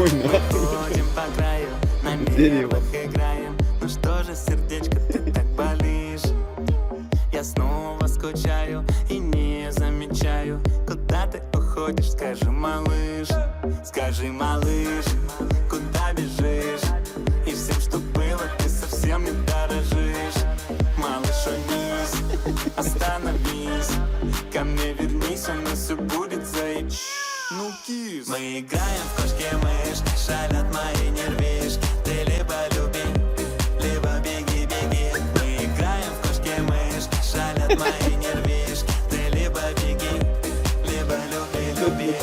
Ой, нахуй. Ходим по краю, на Дерево. нервах играем. Ну что же, сердечко, ты так болишь? Я снова скучаю и не замечаю, куда ты уходишь, скажи, малыш. Скажи, малыш, куда бежишь? И всем, что было, ты совсем не дорожишь. Малыш, унись, остановись, ко мне вернись, у нас все будет заебись. Ну, кис. Мы играем в кошки-мышки, шалят мои нервишки. Ты либо люби, либо беги-беги. Мы играем в кошки-мышки, шалят мои нервишки. Ты либо беги, либо люби.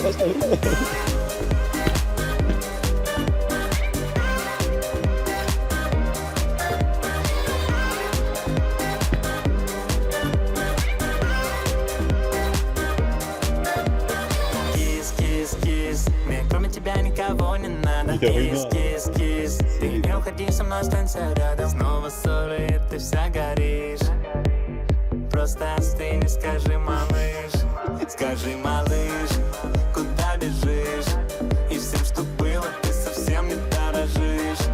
Кис, мне кроме тебя никого не надо. Кис, ты не уходи со мной, останься рядом. Снова ссоры, и ты вся горишь. Просто остынь и скажи, малыш. Скажи, малыш, куда бежишь? И всем, что было, ты совсем не дорожишь.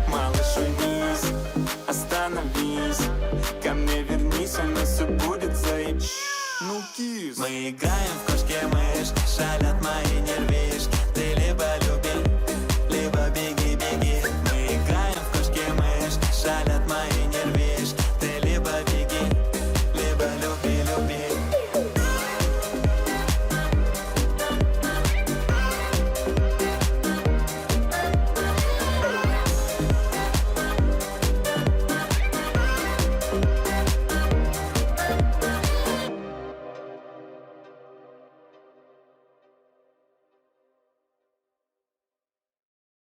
Малыш, унись, остановись, ко мне вернись, у нас все будет заебись. Ну, кис. Мы играем в кошки-мышки, шалят мои нервишки.